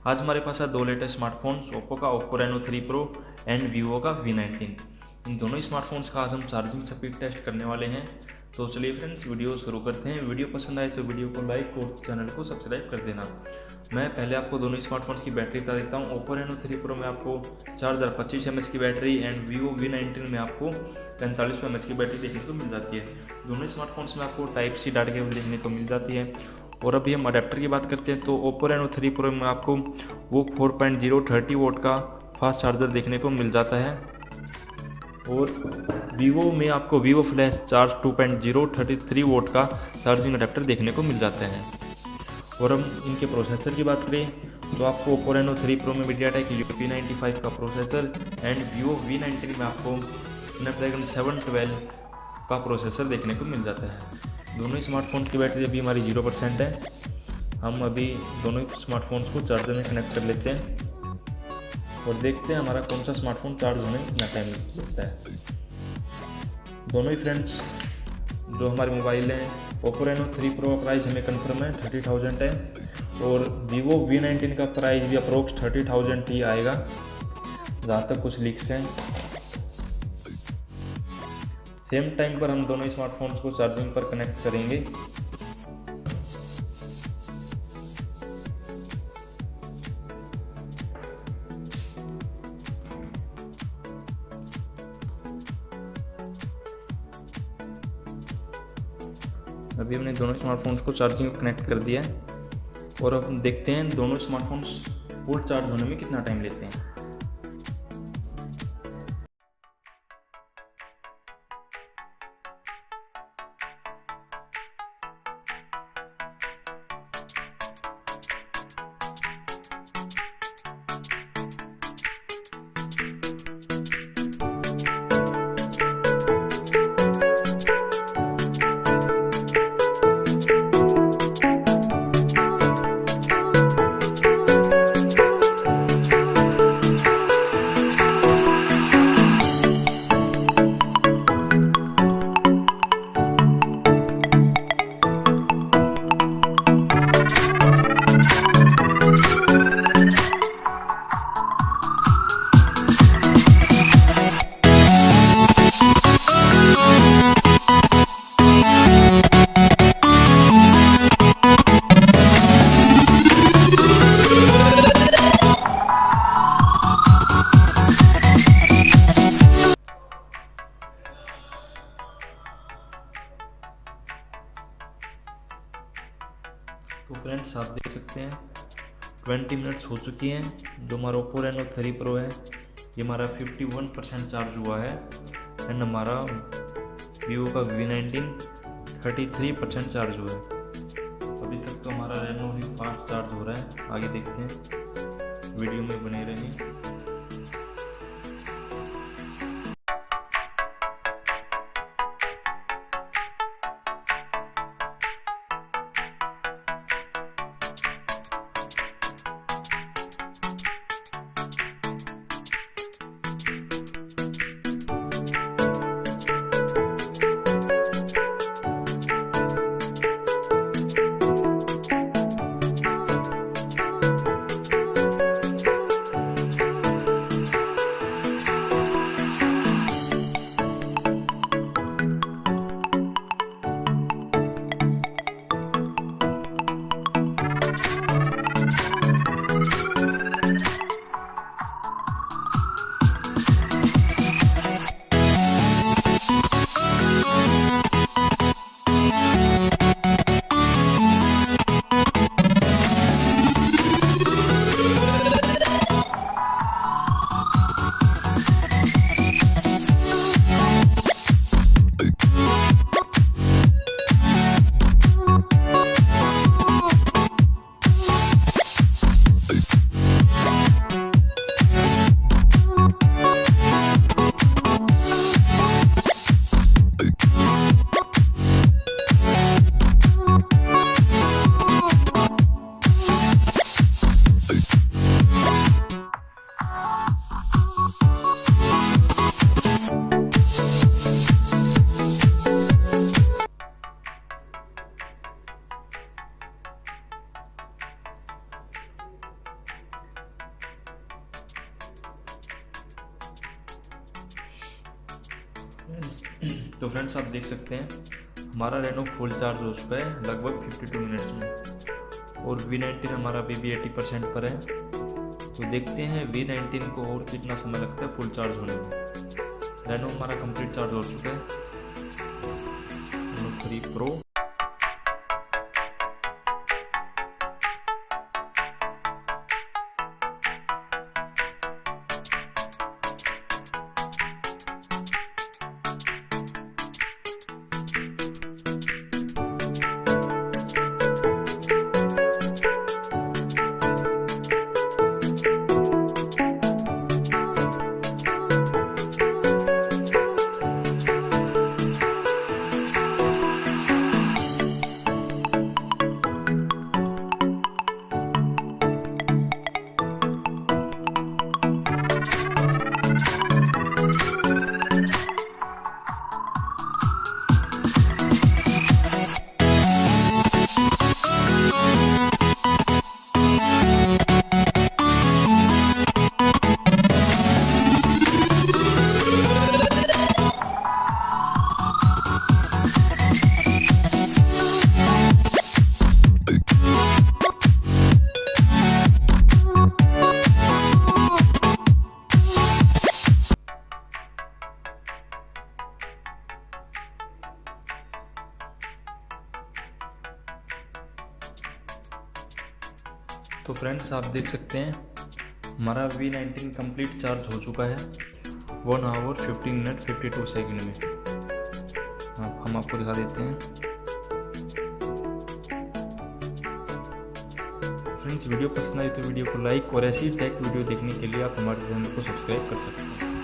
आज हमारे पास है दो लेटेस्ट स्मार्टफोन्स, ओप्पो का Oppo Reno 3 pro and Vivo का V19। इन दोनों ही स्मार्टफोन्स का आज हम चार्जिंग स्पीड टेस्ट करने वाले हैं। तो चलिए फ्रेंड्स, वीडियो शुरू करते हैं। वीडियो पसंद आए तो वीडियो को लाइक और चैनल को सब्सक्राइब कर देना। मैं पहले आपको दोनों ही स्मार्टफोन्स की बैटरी बता देता हूँ। ओप्पो रेनो 3 प्रो में आपको 4025 mAh की बैटरी एंड वीवो V19 में आपको 45 mAh की बैटरी देखने को मिल जाती है। दोनों ही स्मार्टफोन्स में आपको टाइप सी डाटा केबल देखने को मिल जाती है। और अभी हम अडेप्टर की बात करते हैं तो ओप्पो रेनो 3 प्रो में आपको VOOC 4.0 30 वोट का फास्ट चार्जर देखने को मिल जाता है। और वीवो में आपको वीवो फ्लैश चार्ज 2.0 33 वोट का चार्जिंग अडेप्टर देखने को मिल जाता है। और हम इनके प्रोसेसर की बात करें तो आपको ओप्पो रेनो 3 प्रो में मीडियाटेक P95 का प्रोसेसर एंड वीवो V19 में आपको स्नैपड्रैगन 712 का प्रोसेसर देखने को मिल जाता है। दोनों ही स्मार्टफोन्स की बैटरी अभी हमारी 0% है। हम अभी दोनों ही स्मार्टफोन्स को चार्जर में कनेक्ट कर लेते हैं और देखते हैं हमारा कौन सा स्मार्टफोन चार्ज होने में कितना टाइम लगता है। दोनों ही फ्रेंड्स जो हमारे मोबाइल हैं, ओप्पो रेनो 3 प्रो का प्राइस हमें कंफर्म है 30,000 है और वीवो V19 का प्राइस भी अप्रोक्स 30,000 ही आएगा जहाँ तक कुछ लीक्स हैं। सेम टाइम पर हम दोनों ही स्मार्टफोन्स को चार्जिंग पर कनेक्ट करेंगे। अभी हमने दोनों स्मार्टफोन्स को चार्जिंग पर कनेक्ट कर दिया है और अब हम देखते हैं दोनों स्मार्टफोन्स फुल चार्ज होने में कितना टाइम लेते हैं। तो फ्रेंड्स आप देख सकते हैं 20 मिनट्स हो चुकी हैं। जो हमारा ओप्पो रेनो 3 प्रो है ये हमारा 51% चार्ज हुआ है एंड हमारा वीवो का V19 33% चार्ज हुआ है। अभी तक तो हमारा रेनो ही फास्ट चार्ज हो रहा है। आगे देखते हैं, वीडियो में बने रहें। तो फ्रेंड्स आप देख सकते हैं हमारा रेनो फुल चार्ज हो चुका है लगभग 52 मिनट्स में, और V19 हमारा अभी भी 80% पर है। तो देखते हैं V19 को और कितना समय लगता है फुल चार्ज होने में। रेनो हमारा कंप्लीट चार्ज हो चुका है। रेनो 3 प्रो तो फ्रेंड्स आप देख सकते हैं हमारा V19 कंप्लीट चार्ज हो चुका है 1 आवर 15 मिनट 52 सेकंड में। हम आपको दिखा देते हैं। फ्रेंड्स वीडियो पसंद आई तो वीडियो को लाइक और ऐसी टेक वीडियो देखने के लिए आप हमारे चैनल को सब्सक्राइब कर सकते हैं।